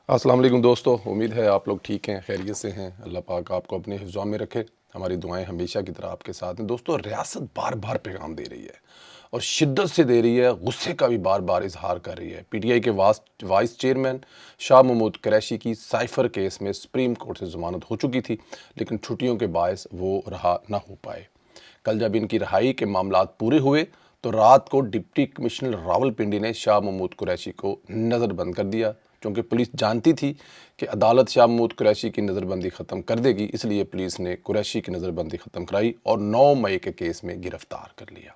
السلام علیکم دوستو، امید ہے آپ لوگ ٹھیک ہیں، خیریت سے ہیں۔ اللہ پاک آپ کو اپنے حفظ میں رکھے۔ ہماری دعائیں ہمیشہ کی طرح آپ کے ساتھ ہیں۔ دوستو، ریاست بار بار پیغام دے رہی ہے اور شدت سے دے رہی ہے، غصے کا بھی بار بار اظہار کر رہی ہے۔ پی ٹی آئی کے وائس چیئرمین شاہ محمود قریشی کی سائفر کیس میں سپریم کورٹ سے ضمانت ہو چکی تھی، لیکن چھٹیوں کے باعث وہ رہا نہ ہو پائے۔ کل جب ان کی رہائی کے معاملات پورے ہوئے تو رات کو ڈپٹی کمشنر راولپنڈی نے شاہ محمود قریشی کو نظر بند کر دیا۔ چونکہ پولیس جانتی تھی کہ عدالت شاہ محمود قریشی کی نظر بندی ختم کر دے گی، اس لیے پولیس نے قریشی کی نظر بندی ختم کرائی اور 9 مئی کے کیس میں گرفتار کر لیا۔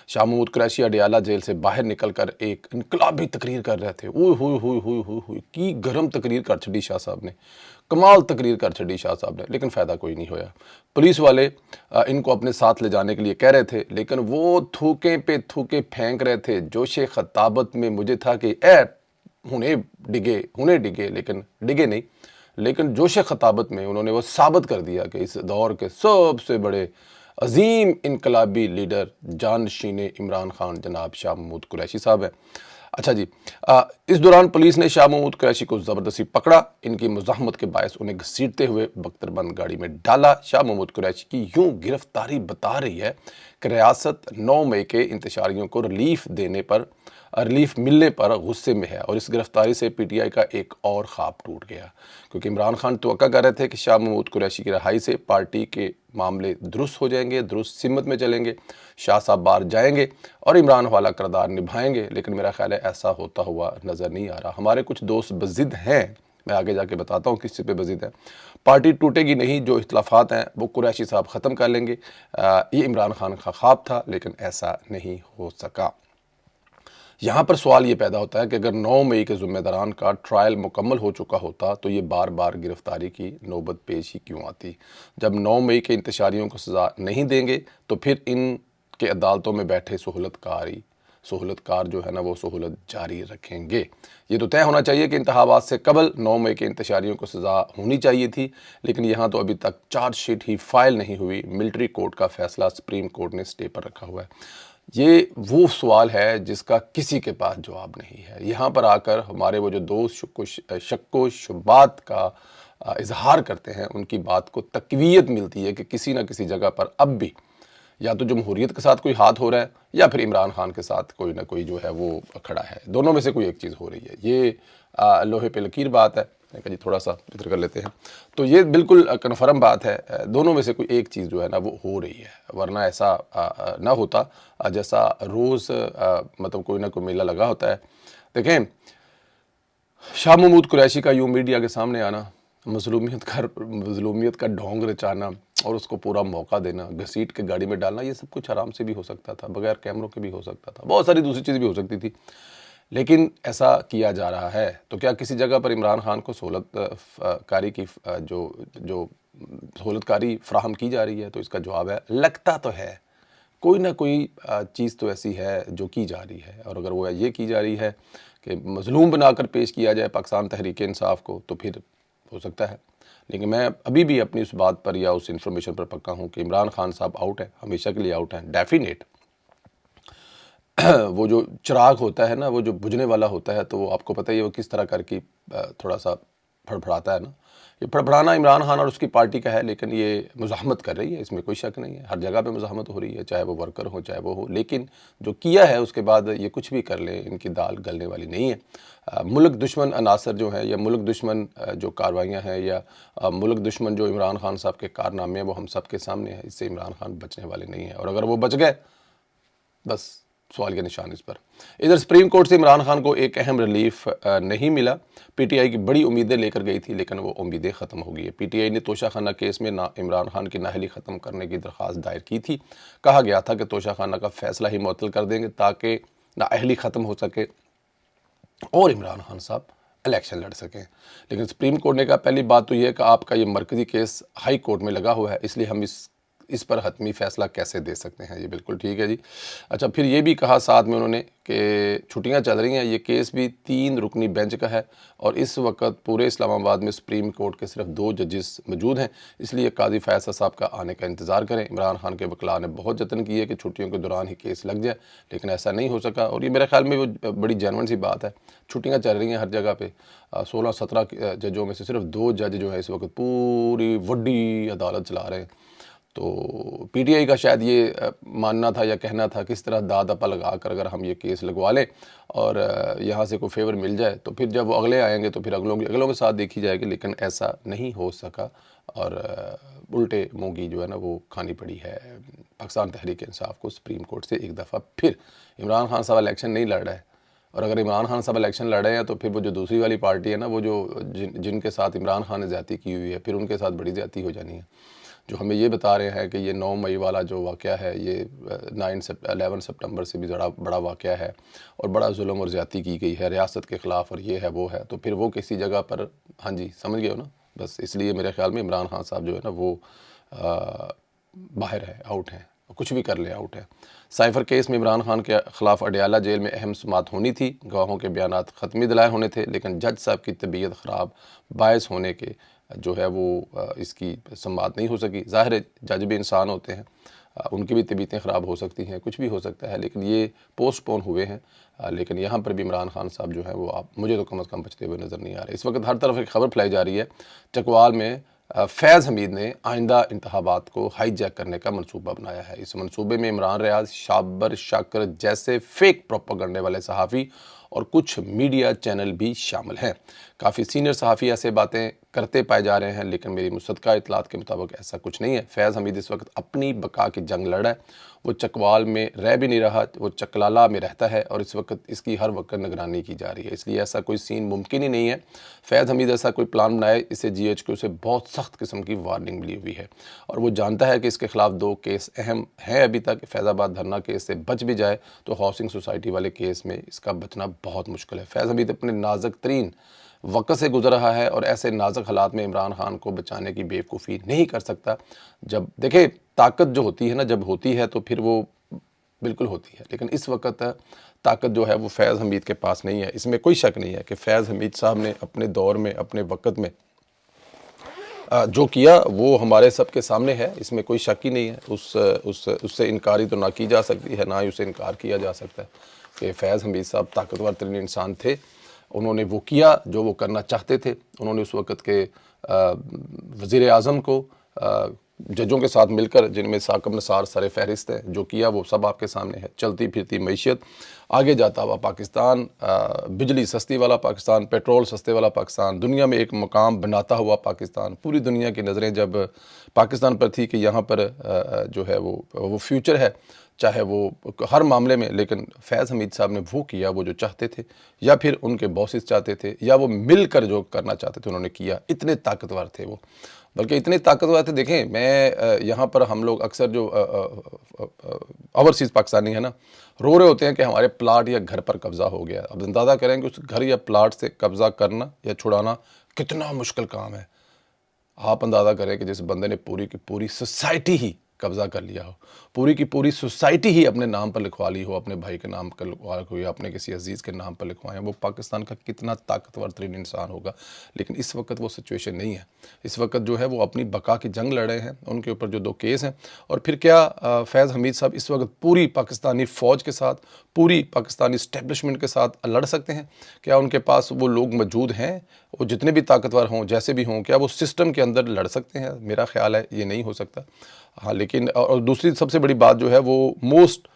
شاہ محمود قریشی اڈیالہ جیل سے باہر نکل کر ایک انقلابی تقریر کر رہے تھے۔ اوئے ہوئے ہوئے ہوئے ہوئے ہوئے کی گرم تقریر کر چھڑی شاہ صاحب نے، کمال تقریر کر چھڑی شاہ صاحب نے، لیکن فائدہ کوئی نہیں ہویا۔ پولیس والے ان کو اپنے ساتھ لے جانے کے لیے کہہ رہے تھے، لیکن وہ تھوکے پہ تھوکے پھینک رہے تھے۔ جوش خطابت میں مجھے تھا کہ ہونے ڈگے، لیکن ڈگے نہیں۔ لیکن جوش خطابت میں انہوں نے وہ ثابت کر دیا کہ اس دور کے سب سے بڑے عظیم انقلابی لیڈر جانشین عمران خان جناب شاہ محمود قریشی صاحب ہیں۔ اچھا جی، اس دوران پولیس نے شاہ محمود قریشی کو زبردستی پکڑا، ان کی مزاحمت کے باعث انہیں گھسیٹتے ہوئے بختر بند گاڑی میں ڈالا۔ شاہ محمود قریشی کی یوں گرفتاری بتا رہی ہے کہ ریاست 9 مئی کے انتشاریوں کو ریلیف ملنے پر غصے میں ہے، اور اس گرفتاری سے پی ٹی آئی کا ایک اور خواب ٹوٹ گیا، کیونکہ عمران خان توقع کر رہے تھے کہ شاہ محمود قریشی کی رہائی سے پارٹی کے معاملے درست ہو جائیں گے، درست سمت میں چلیں گے، شاہ صاحب باہر جائیں گے اور عمران والا کردار نبھائیں گے، لیکن میرا خیال ہے ایسا ہوتا ہوا نظر نہیں آ رہا۔ ہمارے کچھ دوست بضد ہیں، میں آگے جا کے بتاتا ہوں کس چیز پہ بضد ہیں۔ پارٹی ٹوٹے گی نہیں، جو اختلافات ہیں وہ قریشی صاحب ختم کر لیں گے۔ یہ عمران خان کا خواب تھا، لیکن ایسا نہیں ہو سکا۔ یہاں پر سوال یہ پیدا ہوتا ہے کہ اگر 9 مئی کے ذمہ داران کا ٹرائل مکمل ہو چکا ہوتا تو یہ بار بار گرفتاری کی نوبت پیش ہی کیوں آتی؟ جب 9 مئی کے انتشاریوں کو سزا نہیں دیں گے تو پھر ان کے عدالتوں میں بیٹھے سہولت کار جو ہے نا وہ سہولت جاری رکھیں گے۔ یہ تو طے ہونا چاہیے کہ انتخابات سے قبل 9 مئی کے انتشاریوں کو سزا ہونی چاہیے تھی، لیکن یہاں تو ابھی تک چارج شیٹ ہی فائل نہیں ہوئی۔ ملٹری کورٹ کا فیصلہ سپریم کورٹ نے سٹے پر رکھا ہوا ہے۔ یہ وہ سوال ہے جس کا کسی کے پاس جواب نہیں ہے۔ یہاں پر آ کر ہمارے وہ جو دوست شک و شبہات کا اظہار کرتے ہیں، ان کی بات کو تقویت ملتی ہے کہ کسی نہ کسی جگہ پر اب بھی یا تو جمہوریت کے ساتھ کوئی ہاتھ ہو رہا ہے یا پھر عمران خان کے ساتھ کوئی نہ کوئی جو ہے وہ کھڑا ہے۔ دونوں میں سے کوئی ایک چیز ہو رہی ہے۔ یہ لوہے پہ لکیر بات ہے کہ جی تھوڑا سا ادھر کر لیتے ہیں، تو یہ بالکل کنفرم بات ہے۔ دونوں میں سے کوئی ایک چیز جو ہے نا وہ ہو رہی ہے، ورنہ ایسا نہ ہوتا جیسا روز مطلب کوئی نہ کوئی میلہ لگا ہوتا ہے۔ دیکھیں، شاہ محمود قریشی کا یوں میڈیا کے سامنے آنا، مظلومیت کا ڈھونگ رچانا اور اس کو پورا موقع دینا، گھسیٹ کے گاڑی میں ڈالنا، یہ سب کچھ آرام سے بھی ہو سکتا تھا، بغیر کیمروں کے بھی ہو سکتا تھا، بہت ساری دوسری چیزیں بھی ہو سکتی تھی، لیکن ایسا کیا جا رہا ہے۔ تو کیا کسی جگہ پر عمران خان کو سہولت کاری فراہم کی جا رہی ہے؟ تو اس کا جواب ہے لگتا تو ہے، کوئی نہ کوئی چیز تو ایسی ہے جو کی جا رہی ہے، اور اگر وہ یہ کی جا رہی ہے کہ مظلوم بنا کر پیش کیا جائے پاکستان تحریک انصاف کو، تو پھر ہو سکتا ہے۔ لیکن میں ابھی بھی اپنی اس بات پر یا اس انفارمیشن پر پکا ہوں کہ عمران خان صاحب آؤٹ ہیں، ہمیشہ کے لیے آؤٹ ہیں، ڈیفینیٹ۔ وہ جو چراغ ہوتا ہے نا، وہ جو بجھنے والا ہوتا ہے، تو وہ آپ کو پتہ ہی ہے وہ کس طرح کر کے تھوڑا سا پھڑپھڑاتا ہے نا۔ یہ پھڑپھڑانا عمران خان اور اس کی پارٹی کا ہے، لیکن یہ مزاحمت کر رہی ہے، اس میں کوئی شک نہیں ہے۔ ہر جگہ پہ مزاحمت ہو رہی ہے، چاہے وہ ورکر ہو چاہے وہ ہو، لیکن جو کیا ہے اس کے بعد یہ کچھ بھی کر لیں، ان کی دال گلنے والی نہیں ہے۔ ملک دشمن عناصر جو ہیں یا ملک دشمن جو کاروائیاں ہیں یا ملک دشمن جو عمران خان صاحب کے کارنامے ہیں، وہ ہم سب کے سامنے ہیں۔ اس سے عمران خان بچنے والے نہیں ہیں، اور اگر وہ بچ گئے بس سوال کے نشان اس پر۔ ادھر سپریم کورٹ سے عمران خان کو ایک اہم ریلیف نہیں ملا۔ پی ٹی آئی کی بڑی امیدیں لے کر گئی تھی، لیکن وہ امیدیں ختم ہو گئی ہے۔ پی ٹی آئی نے توشہ خانہ کیس میں عمران خان کی نااہلی ختم کرنے کی درخواست دائر کی تھی۔ کہا گیا تھا کہ توشہ خانہ کا فیصلہ ہی معطل کر دیں گے تاکہ نااہلی ختم ہو سکے اور عمران خان صاحب الیکشن لڑ سکیں، لیکن سپریم کورٹ نے کہا پہلی بات تو یہ ہے کہ آپ کا یہ مرکزی کیس ہائی کورٹ میں لگا ہوا ہے، اس لیے ہم اس پر حتمی فیصلہ کیسے دے سکتے ہیں؟ یہ بالکل ٹھیک ہے جی۔ اچھا، پھر یہ بھی کہا ساتھ میں انہوں نے کہ چھٹیاں چل رہی ہیں، یہ کیس بھی 3 رکنی بینچ کا ہے اور اس وقت پورے اسلام آباد میں سپریم کورٹ کے صرف 2 ججز موجود ہیں، اس لیے قاضی فیصل صاحب کا آنے کا انتظار کریں۔ عمران خان کے وکلاء نے بہت جتن کیے کہ چھٹیوں کے دوران ہی کیس لگ جائے، لیکن ایسا نہیں ہو سکا، اور یہ میرے خیال میں وہ بڑی جینوئن سی بات ہے۔ چھٹیاں چل رہی ہیں ہر جگہ پہ، 16-17 ججوں میں سے صرف 2 جج جو ہیں اس وقت پوری وڈی عدالت چلا رہے ہیں۔ تو پی ٹی آئی کا شاید یہ ماننا تھا یا کہنا تھا کہ اس طرح داد اپا لگا کر اگر ہم یہ کیس لگوا لیں اور یہاں سے کوئی فیور مل جائے تو پھر جب وہ اگلے آئیں گے تو پھر اگلوں کے ساتھ دیکھی جائے گی، لیکن ایسا نہیں ہو سکا اور الٹے مونگی جو ہے نا وہ کھانی پڑی ہے پاکستان تحریک انصاف کو سپریم کورٹ سے ایک دفعہ پھر۔ عمران خان صاحب الیکشن نہیں لڑ رہے، اور اگر عمران خان صاحب الیکشن لڑ رہے ہیں تو پھر وہ جو دوسری والی پارٹی ہے نا، وہ جو جن کے ساتھ عمران خان نے زیادتی کی ہوئی ہے، پھر ان کے ساتھ بڑی زیادتی ہو جانی ہے۔ جو ہمیں یہ بتا رہے ہیں کہ یہ 9 مئی والا جو واقعہ ہے یہ 11 سپٹمبر سے بھی بڑا واقعہ ہے اور بڑا ظلم اور زیادتی کی گئی ہے ریاست کے خلاف، اور یہ ہے وہ ہے، تو پھر وہ کسی جگہ پر، ہاں جی سمجھ گئے ہو نا، بس اس لیے میرے خیال میں عمران خان صاحب جو ہے نا وہ باہر ہے، آؤٹ ہیں، کچھ بھی کر لیں آؤٹ ہے۔ سائفر کیس میں عمران خان کے خلاف اڈیالہ جیل میں اہم سماعت ہونی تھی، گواہوں کے بیانات ختمی دلائل ہونے تھے، لیکن جج صاحب کی طبیعت خراب باعث ہونے کے جو ہے وہ اس کی سماعت نہیں ہو سکی۔ ظاہر ہے جج بھی انسان ہوتے ہیں، ان کی بھی طبیعتیں خراب ہو سکتی ہیں، کچھ بھی ہو سکتا ہے، لیکن یہ پوسٹ پون ہوئے ہیں، لیکن یہاں پر بھی عمران خان صاحب جو ہے وہ مجھے تو کم از کم بچتے ہوئے نظر نہیں آ رہے۔ اس وقت ہر طرف ایک خبر پھیلائی جا رہی ہے، چکوال میں فیض حمید نے آئندہ انتخابات کو ہائی جیک کرنے کا منصوبہ بنایا ہے۔ اس منصوبے میں عمران ریاض، شابر شاکر جیسے فیک پروپیگنڈے والے صحافی اور کچھ میڈیا چینل بھی شامل ہیں۔ کافی سینئر صحافی ایسے باتیں کرتے پائے جا رہے ہیں، لیکن میری مصدقہ اطلاعات کے مطابق ایسا کچھ نہیں ہے۔ فیض حمید اس وقت اپنی بقا کی جنگ لڑ رہا ہے، وہ چکوال میں رہ بھی نہیں رہا، وہ چکلالہ میں رہتا ہے اور اس وقت اس کی ہر وقت نگرانی کی جا رہی ہے، اس لیے ایسا کوئی سین ممکن ہی نہیں ہے۔ فیض حمید ایسا کوئی پلان بنائے، اسے جی ایچ کیو سے بہت سخت قسم کی وارننگ ملی ہوئی ہے اور وہ جانتا ہے کہ اس کے خلاف 2 کیس اہم ہیں ابھی تک۔ فیض آباد دھرنا کیس سے بچ بھی جائے تو ہاؤسنگ سوسائٹی والے کیس میں اس کا بچنا بہت مشکل ہے۔ فیض حمید اپنے نازک ترین وقت سے گزر رہا ہے اور ایسے نازک حالات میں عمران خان کو بچانے کی بیوقوفی نہیں کر سکتا۔ جب دیکھیں طاقت جو ہوتی ہے نا، جب ہوتی ہے تو پھر وہ بالکل ہوتی ہے، لیکن اس وقت طاقت جو ہے وہ فیض حمید کے پاس نہیں ہے۔ اس میں کوئی شک نہیں ہے کہ فیض حمید صاحب نے اپنے دور میں، اپنے وقت میں جو کیا وہ ہمارے سب کے سامنے ہے، اس میں کوئی شک ہی نہیں ہے۔ اس سے انکاری تو نہ کی جا سکتی ہے، نہ ہی اسے انکار کیا جا سکتا ہے کہ فیض حمید صاحب طاقتور ترین انسان تھے۔ انہوں نے وہ کیا جو وہ کرنا چاہتے تھے۔ انہوں نے اس وقت کے وزیر اعظم کو ججوں کے ساتھ مل کر، جن میں ثاقب نثار سر فہرست ہے، جو کیا وہ سب آپ کے سامنے ہے۔ چلتی پھرتی معیشت، آگے جاتا ہوا پاکستان، بجلی سستی والا پاکستان، پیٹرول سستے والا پاکستان، دنیا میں ایک مقام بناتا ہوا پاکستان۔ پوری دنیا کی نظریں جب پاکستان پر تھی کہ یہاں پر جو ہے وہ فیوچر ہے، چاہے وہ ہر معاملے میں، لیکن فیض حمید صاحب نے وہ کیا وہ جو چاہتے تھے، یا پھر ان کے باسز چاہتے تھے، یا وہ مل کر جو کرنا چاہتے تھے انہوں نے کیا۔ اتنے طاقتور تھے وہ، بلکہ اتنے طاقتور تھے۔ دیکھیں میں یہاں پر ہم لوگ اکثر جو اوورسیز پاکستانی ہیں نا، رو رہے ہوتے ہیں کہ ہمارے پلاٹ یا گھر پر قبضہ ہو گیا۔ اب اندازہ کریں کہ اس گھر یا پلاٹ سے قبضہ کرنا یا چھڑانا کتنا مشکل کام ہے۔ آپ اندازہ کریں کہ جس بندے نے پوری کی پوری سوسائٹی ہی قبضہ کر لیا ہو، پوری کی پوری سوسائٹی ہی اپنے نام پر لکھوا لی ہو، اپنے بھائی کے نام پر لکھوا ہو یا اپنے کسی عزیز کے نام پر لکھوائیں، وہ پاکستان کا کتنا طاقتور ترین انسان ہوگا۔ لیکن اس وقت وہ سچویشن نہیں ہے۔ اس وقت جو ہے وہ اپنی بقا کی جنگ لڑ رہے ہیں، ان کے اوپر جو 2 کیس ہیں۔ اور پھر کیا فیض حمید صاحب اس وقت پوری پاکستانی فوج کے ساتھ، پوری پاکستانی اسٹیبلشمنٹ کے ساتھ لڑ سکتے ہیں؟ کیا ان کے پاس وہ لوگ موجود ہیں، وہ جتنے بھی طاقتور ہوں، جیسے بھی ہوں، کیا وہ سسٹم کے اندر لڑ سکتے ہیں؟ میرا خیال ہے یہ نہیں ہو سکتا۔ ہاں، لیکن اور دوسری سب سے بڑی بات جو ہے وہ موسٹ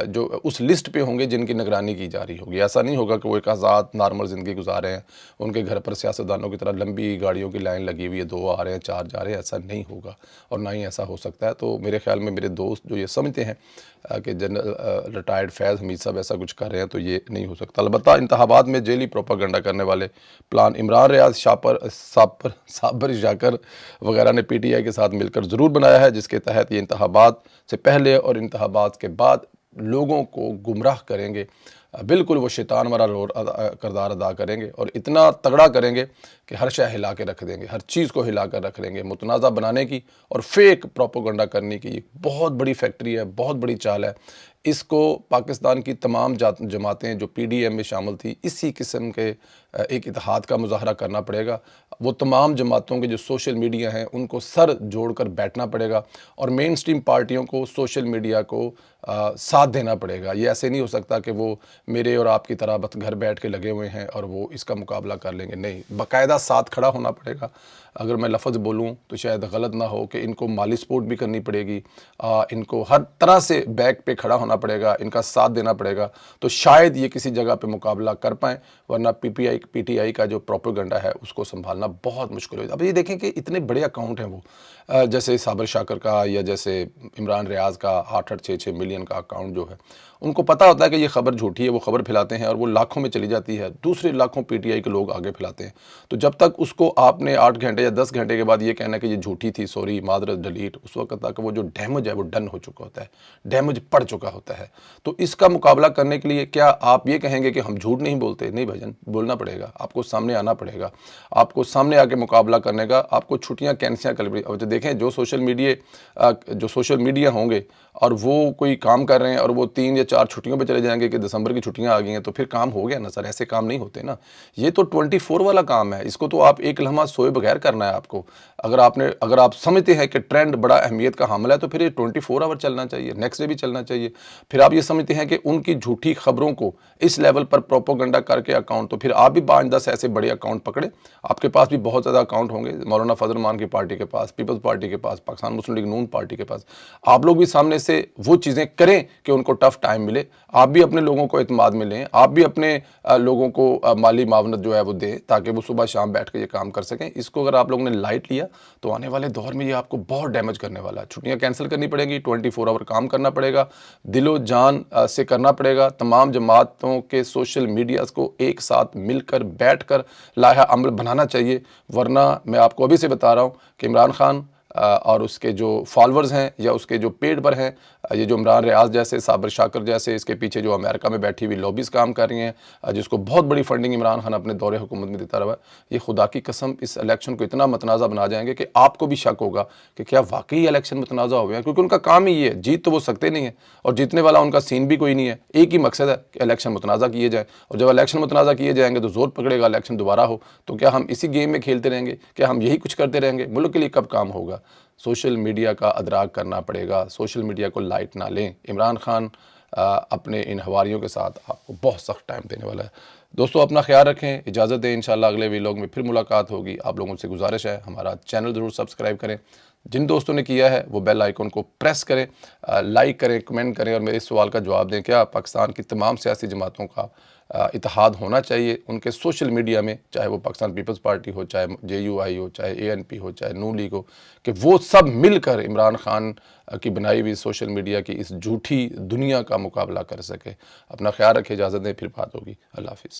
جو اس لسٹ پہ ہوں گے جن کی نگرانی کی جا رہی ہوگی۔ ایسا نہیں ہوگا کہ وہ ایک آزاد نارمل زندگی گزار رہے ہیں، ان کے گھر پر سیاستدانوں کی طرح لمبی گاڑیوں کی لائن لگی ہوئی ہے، 2 آ رہے ہیں، 4 جا رہے ہیں، ایسا نہیں ہوگا اور نہ ہی ایسا ہو سکتا ہے۔ تو میرے خیال میں میرے دوست جو یہ سمجھتے ہیں کہ جنرل ریٹائرڈ فیض حمید صاحب ایسا کچھ کر رہے ہیں، تو یہ نہیں ہو سکتا۔ البتہ انتخابات میں جیلی پروپیگنڈا کرنے والے پلان عمران ریاض، صابر شاکر وغیرہ نے پی ٹی آئی کے ساتھ مل کر ضرور بنایا ہے، جس کے تحت یہ انتخابات سے پہلے اور انتخابات کے بعد لوگوں کو گمراہ کریں گے بالکل وہ شیطان والا رول کردار ادا کریں گے اور اتنا تگڑا کریں گے کہ ہر شے ہلا کے رکھ دیں گے، ہر چیز کو ہلا کر رکھ دیں گے۔ متنازع بنانے کی اور فیک پروپیگنڈا کرنے کی ایک بہت بڑی فیکٹری ہے، بہت بڑی چال ہے۔ اس کو پاکستان کی تمام جماعتیں جو پی ڈی ایم میں شامل تھی، اسی قسم کے ایک اتحاد کا مظاہرہ کرنا پڑے گا۔ وہ تمام جماعتوں کے جو سوشل میڈیا ہیں ان کو سر جوڑ کر بیٹھنا پڑے گا اور مین سٹریم پارٹیوں کو سوشل میڈیا کو ساتھ دینا پڑے گا۔ یہ ایسے نہیں ہو سکتا کہ وہ میرے اور آپ کی طرح بس گھر بیٹھ کے لگے ہوئے ہیں اور وہ اس کا مقابلہ کر لیں گے، نہیں، باقاعدہ ساتھ کھڑا ہونا پڑے گا۔ اگر میں لفظ بولوں تو شاید غلط نہ ہو کہ ان کو مالی سپورٹ بھی کرنی پڑے گی، ان کو ہر طرح سے بیک پہ کھڑا ہونا پڑے گا، ان کا ساتھ دینا پڑے گا، تو شاید یہ کسی جگہ پہ مقابلہ کر پائیں، ورنہ پی ٹی آئی کا جو پروپیگنڈا ہے اس کو سنبھالنا بہت مشکل ہو۔ اب یہ دیکھیں کہ اتنے بڑے اکاؤنٹ ہیں وہ، جیسے صابر شاکر کا یا جیسے عمران ریاض کا 8-6 ملین کا اکاؤنٹ جو ہے، ان کو پتہ ہوتا ہے کہ یہ خبر جھوٹی ہے، وہ خبر پھیلاتے ہیں اور وہ لاکھوں میں چلی جاتی ہے، دوسرے لاکھوں پی ٹی آئی کے لوگ آگے پھیلاتے ہیں۔ تو جب تک اس کو آپ نے 8 گھنٹے یا 10 گھنٹے کے بعد یہ کہنا کہ یہ جھوٹی تھی، سوری، معذرت، ڈیلیٹ، اس وقت تک وہ جو ڈیمیج ہے وہ ڈن ہو چکا ہوتا ہے، ڈیمیج پڑ چکا ہوتا ہے۔ تو اس کا مقابلہ کرنے کے لیے کیا آپ یہ کہیں گے کہ ہم جھوٹ نہیں بولتے؟ نہیں بھائی جان، بولنا پڑے گا، آپ کو سامنے آنا پڑے گا، آپ کو سامنے آ کے مقابلہ کرنے کا، آپ کو چھٹیاں کینسل کر پڑی۔ اور دیکھیں جو سوشل میڈیا ہوں گے اور وہ کوئی کام کر رہے ہیں اور وہ 3 یا 4 چھٹیوں پہ چلے جائیں گے کہ دسمبر کی چھٹیاں آ گئی ہیں، تو پھر کام ہو گیا نا سر؟ ایسے کام نہیں ہوتے نا، یہ تو 24 والا کام ہے، اس کو تو آپ ایک لمحہ سوئے بغیر کرنا ہے آپ کو۔ اگر آپ سمجھتے ہیں کہ ٹرینڈ بڑا اہمیت کا حامل ہے تو پھر یہ 24 آور چلنا چاہیے، نیکسٹ ڈے بھی چلنا چاہیے۔ پھر آپ یہ سمجھتے ہیں کہ ان کی جھوٹی خبروں کو اس لیول پر پروپیگنڈا کر کے اکاؤنٹ، تو پھر آپ بھی 5-10 ایسے بڑے اکاؤنٹ پکڑے، آپ کے پاس بھی بہت زیادہ اکاؤنٹ ہوں گے، مولانا فضل الرحمان کی پارٹی کے پاس، پیپلز پارٹی کے پاس، پاکستان مسلم لیگ نون پارٹی کے پاس، آپ لوگ بھی سامنے سے وہ چیزیں کریں کہ ان کو ٹف ٹائم ملے، آپ بھی اپنے لوگوں کو اعتماد میں لیں، آپ بھی اپنے لوگوں کو مالی معاونت جو ہے وہ دیں تاکہ وہ صبح شام بیٹھ کے یہ کام کر سکیں۔ اس کو اگر آپ لوگوں نے لائٹ لیا تو آنے والے دور میں یہ آپ کو بہت ڈیمیج کرنے والا ہے۔ چھٹیاں کینسل کرنی پڑیں گی، 24 آور کام کرنا پڑے گا، دل و جان سے کرنا پڑے گا، تمام جماعتوں کے سوشل میڈیاز کو ایک ساتھ مل کر بیٹھ کر لائحہ عمل بنانا چاہیے، ورنہ میں آپ کو ابھی سے بتا رہا ہوں کہ عمران خان اور اس کے جو فالورز ہیں یا اس کے جو پیڈ پر ہیں، یہ جو عمران ریاض جیسے، صابر شاکر جیسے، اس کے پیچھے جو امریکہ میں بیٹھی ہوئی لابیز کام کر رہی ہیں، جس کو بہت بڑی فنڈنگ عمران خان اپنے دور حکومت میں دیتا رہا ہے، یہ خدا کی قسم اس الیکشن کو اتنا متنازع بنا جائیں گے کہ آپ کو بھی شک ہوگا کہ کیا واقعی الیکشن متنازع ہو گیا، کیونکہ ان کا کام ہی یہ ہے، جیت تو وہ سکتے نہیں ہیں اور جیتنے والا ان کا سین بھی کوئی نہیں ہے، ایک ہی مقصد ہے کہ الیکشن متنازع کیے جائیں، اور جب الیکشن متنازع کیے جائیں گے تو زور پکڑے گا الیکشن دوبارہ ہو، تو کیا ہم اسی گیم میں کھیلتے رہیں گے؟ کیا ہم یہی کچھ کرتے رہیں گے؟ ملک کے لیے کب کام ہوگا؟ سوشل میڈیا کا ادراک کرنا پڑے گا، سوشل میڈیا کو لائٹ نہ لیں۔ عمران خان اپنے ان حواریوں کے ساتھ آپ کو بہت سخت ٹائم دینے والا ہے۔ دوستو اپنا خیال رکھیں، اجازت دیں، انشاءاللہ اگلے ویلاگ میں پھر ملاقات ہوگی۔ آپ لوگوں سے گزارش ہے ہمارا چینل ضرور سبسکرائب کریں، جن دوستوں نے کیا ہے وہ بیل آئیکن کو پریس کریں، لائک کریں، کمنٹ کریں اور میرے اس سوال کا جواب دیں، کیا پاکستان کی تمام سیاسی جماعتوں کا اتحاد ہونا چاہیے ان کے سوشل میڈیا میں، چاہے وہ پاکستان پیپلز پارٹی ہو، چاہے JUI ہو، چاہے ANP ہو، چاہے نون لیگ ہو، کہ وہ سب مل کر عمران خان کی بنائی ہوئی سوشل میڈیا کی اس جھوٹی دنیا کا مقابلہ کر سکے۔ اپنا خیال رکھیں، اجازت دیں، پھر بات ہوگی۔ اللہ حافظ۔